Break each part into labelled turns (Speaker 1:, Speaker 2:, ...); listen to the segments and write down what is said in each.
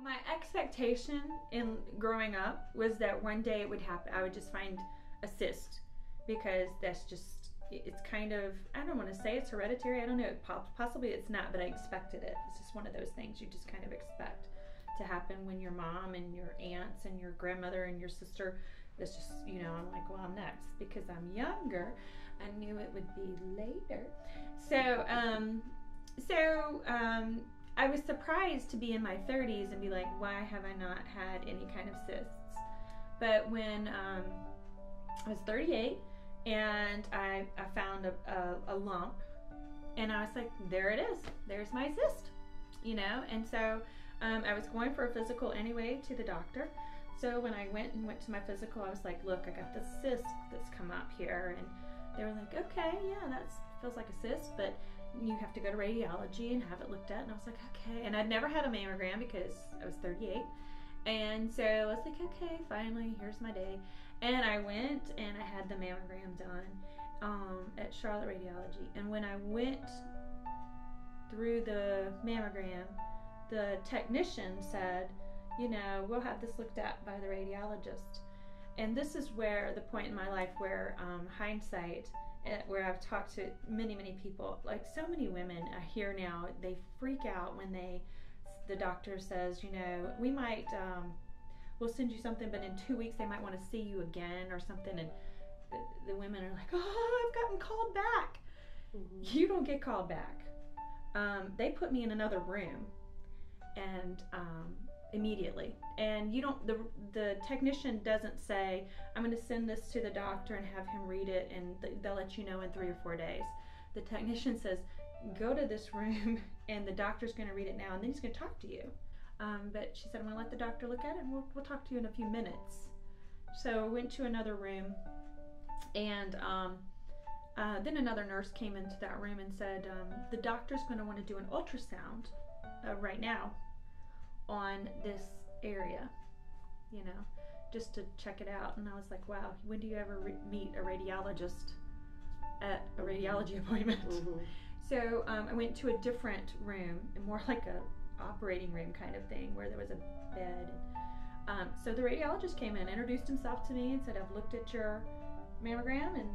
Speaker 1: My expectation in growing up was that one day it would happen. I would just find a cyst, because that's just, it's kind of, I don't want to say it's hereditary. I don't know. Possibly it's not, but I expected it. It's just one of those things you just kind of expect to happen when your mom and your aunts and your grandmother and your sister. It's just, I'm like, well, I'm next because I'm younger. I knew it would be later. So I was surprised to be in my 30s and be like, why have I not had any kind of cysts? But when I was 38 and I found a lump, and I was like, there it is. There's my cyst, And so I was going for a physical anyway to the doctor. So when I went to my physical, I was like, look, I got this cyst that's come up here. And they were like, okay, yeah, that feels like a cyst, but you have to go to radiology and have it looked at. And I was like, okay. And I'd never had a mammogram because I was 38. And so I was like, okay, finally, here's my day. And I went and I had the mammogram done at Charlotte Radiology. And when I went through the mammogram, the technician said, we'll have this looked at by the radiologist. And this is where the point in my life where hindsight, where I've talked to many, many people, like so many women I hear now, they freak out when the doctor says, we might, we'll send you something, but in 2 weeks they might want to see you again or something. And the women are like, oh, I've gotten called back. Mm-hmm. You don't get called back. They put me in another room and immediately. And you don't, the technician doesn't say, I'm going to send this to the doctor and have him read it and they'll let you know in 3 or 4 days. The technician says, go to this room and the doctor's going to read it now and then he's going to talk to you. But she said, I'm going to let the doctor look at it and we'll talk to you in a few minutes. So I went to another room, and then another nurse came into that room and said, the doctor's going to want to do an ultrasound right now on this area, just to check it out. And I was like, wow, when do you ever meet a radiologist at a radiology appointment? Mm-hmm. So I went to a different room, more like a operating room kind of thing, where there was a bed. So the radiologist came in, introduced himself to me and said, I've looked at your mammogram and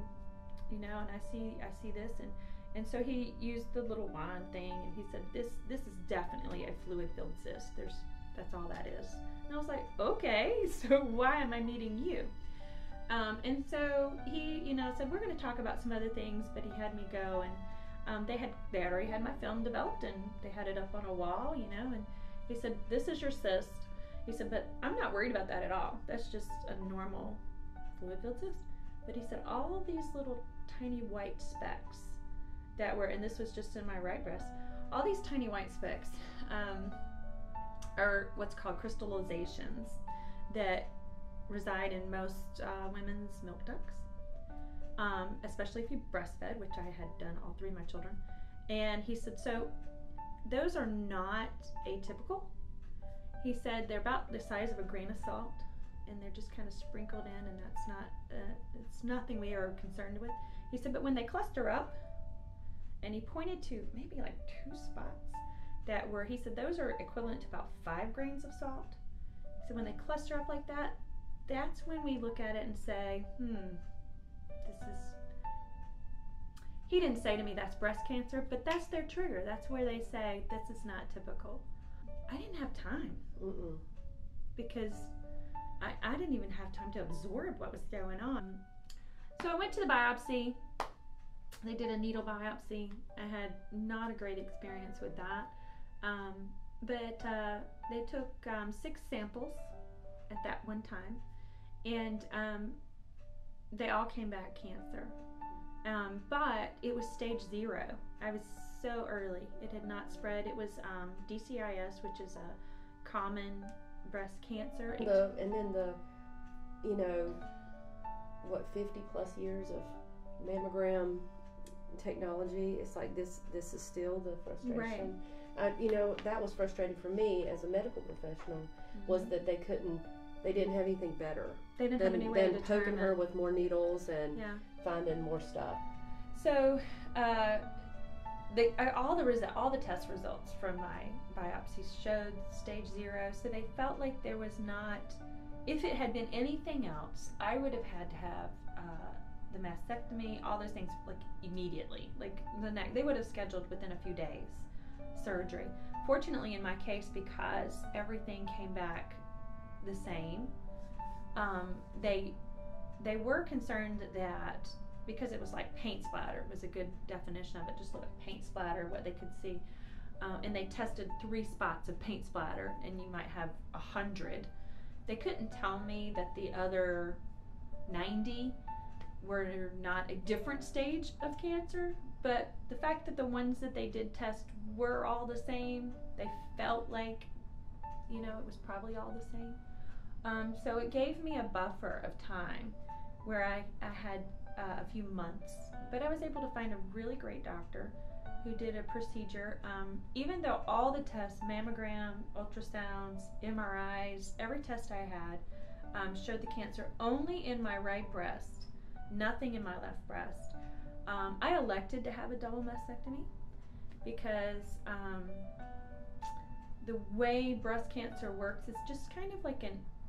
Speaker 1: and I see this, and so he used the little wand thing and he said, this is definitely a fluid filled cyst. That's all that is. And I was like, okay, so why am I meeting you? And so he said, we're going to talk about some other things, but he had me go, and they had already had my film developed and they had it up on a wall, and he said, this is your cyst. He said, but I'm not worried about that at all. That's just a normal fluid filled cyst. But he said, all of these little tiny white specks that were, and this was just in my right breast, all these tiny white specks are what's called crystallizations that reside in most women's milk ducts, especially if you breastfed, which I had done all 3 of my children. And he said, so those are not atypical. He said they're about the size of a grain of salt, and they're just kind of sprinkled in, and that's not, it's nothing we are concerned with. He said, but when they cluster up, and he pointed to maybe like 2 spots that were, he said, those are equivalent to about 5 grains of salt. So when they cluster up like that, that's when we look at it and say, this is, he didn't say to me that's breast cancer, but that's their trigger. That's where they say this is not typical. I didn't have time. Because I didn't even have time to absorb what was going on. So I went to the biopsy. They did a needle biopsy. I had not a great experience with that. But they took 6 samples at that one time, and they all came back cancer. But it was stage 0. I was so early. It had not spread. It was DCIS, which is a common breast cancer.
Speaker 2: And then 50 plus years of mammogram technology. It's like this is still the frustration. Right. That was frustrating for me as a medical professional, was that they didn't have anything better.
Speaker 1: They didn't have any way to
Speaker 2: poking her with more needles and finding more stuff.
Speaker 1: So all the test results from my biopsies showed stage 0, so they felt like there was not. If it had been anything else, I would have had to have the mastectomy, all those things, like immediately. Like they would have scheduled within a few days surgery. Fortunately, in my case, because everything came back the same, they were concerned that because it was like paint splatter was a good definition of it, just look at paint splatter, what they could see, and they tested 3 spots of paint splatter, and you might have 100. They couldn't tell me that the other 90 were not a different stage of cancer, but the fact that the ones that they did test were all the same, they felt like, it was probably all the same. So it gave me a buffer of time where I had a few months, but I was able to find a really great doctor who did a procedure. Even though all the tests, mammogram, ultrasounds, MRIs, every test I had showed the cancer only in my right breast, nothing in my left breast. I elected to have a double mastectomy because the way breast cancer works is just kind of like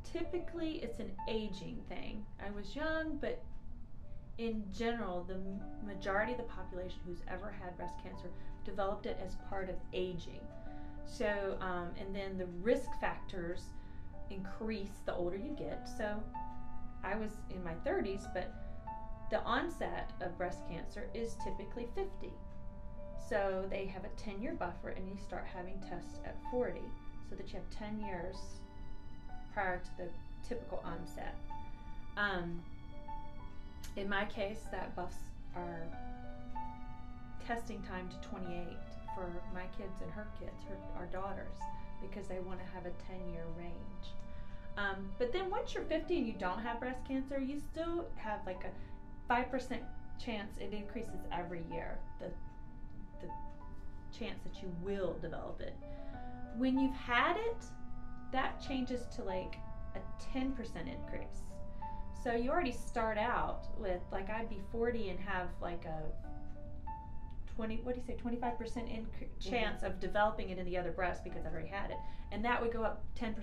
Speaker 1: typically it's an aging thing. I was young, but in general, the majority of the population who's ever had breast cancer developed it as part of aging. So, and then the risk factors increase the older you get. So I was in my 30s, but the onset of breast cancer is typically 50. So they have a 10-year buffer, and you start having tests at 40, so that you have 10 years prior to the typical onset. In my case, that buffs our testing time to 28 for my kids and our daughters, because they want to have a 10-year range. But then once you're 50 and you don't have breast cancer, you still have like a 5% chance. It increases every year, the chance that you will develop it. When you've had it, that changes to like a 10% increase. So you already start out with, like, I'd be 40 and have like a 25% chance of developing it in the other breast because I've already had it. And that would go up 10%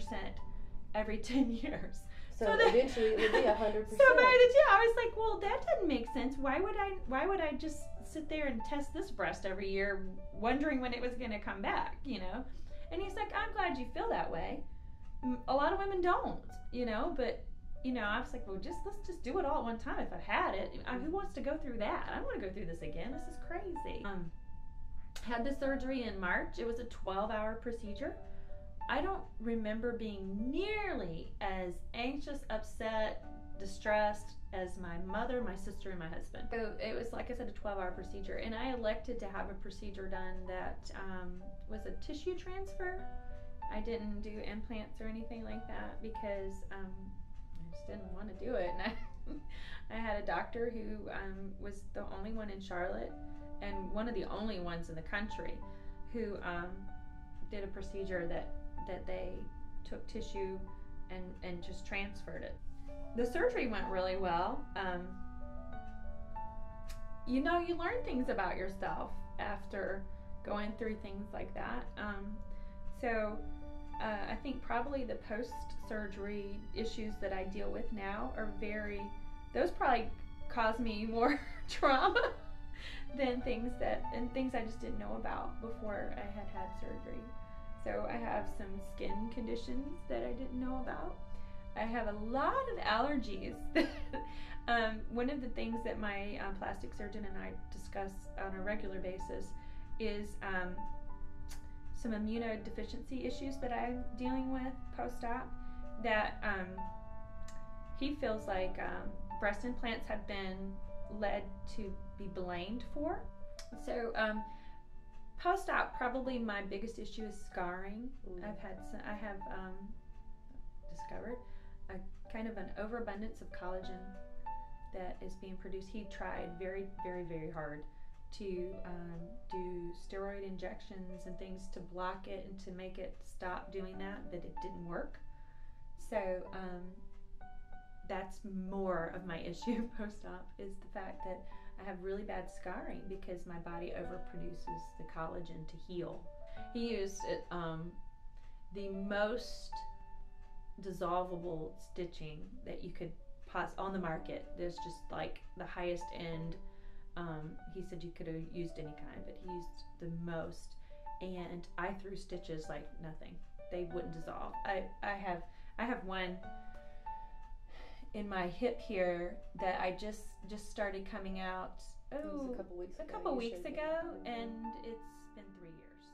Speaker 1: every 10 years.
Speaker 2: So eventually it would be 100%.
Speaker 1: So by I was like, well, that doesn't make sense. Why would I just sit there and test this breast every year wondering when it was going to come back, And he's like, I'm glad you feel that way. A lot of women don't, but I was like, well, let's just do it all at one time. If I had it, who wants to go through that? I don't want to go through this again. This is crazy. Had the surgery in March. It was a 12-hour procedure. I don't remember being nearly as anxious, upset, distressed as my mother, my sister, and my husband. So it was, like I said, a 12-hour procedure, and I elected to have a procedure done that was a tissue transfer. I didn't do implants or anything like that because I just didn't want to do it. And I had a doctor who was the only one in Charlotte and one of the only ones in the country who did a procedure that they took tissue and just transferred it. The surgery went really well. You learn things about yourself after going through things like that. So I think probably the post-surgery issues that I deal with now are those probably cause me more trauma than things I just didn't know about before I had surgery. So I have some skin conditions that I didn't know about. I have a lot of allergies. One of the things that my plastic surgeon and I discuss on a regular basis is some immunodeficiency issues that I'm dealing with post-op that he feels like breast implants have been led to be blamed for. So post-op, probably my biggest issue is scarring. I have discovered a kind of an overabundance of collagen that is being produced. He tried very, very, very hard to do steroid injections and things to block it and to make it stop doing that, but it didn't work. So that's more of my issue post-op, is the fact that I have really bad scarring because my body overproduces the collagen to heal. He used the most dissolvable stitching that you could on the market. There's just like the highest end. He said you could have used any kind, but he used the most, and I threw stitches like nothing. They wouldn't dissolve. I have one in my hip here that I just started coming out. Oh,
Speaker 2: a couple weeks
Speaker 1: ago, and it's been 3 years.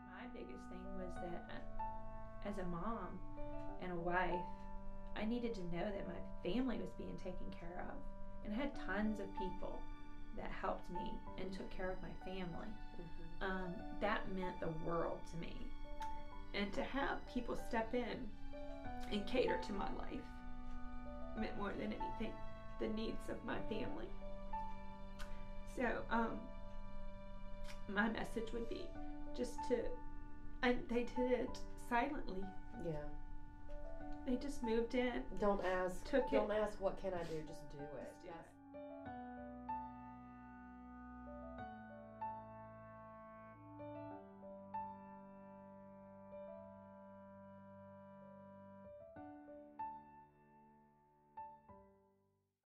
Speaker 1: My biggest thing was that as a mom and a wife, I needed to know that my family was being taken care of. And I had tons of people that helped me and took care of my family. That meant the world to me. And to have people step in and cater to my life meant more than anything the needs of my family. So my message would be just to, and they did it silently.
Speaker 2: Yeah.
Speaker 1: They just moved in.
Speaker 2: Don't ask.
Speaker 1: Took it.
Speaker 2: Don't ask what can I do. Just do it.
Speaker 1: Just do it.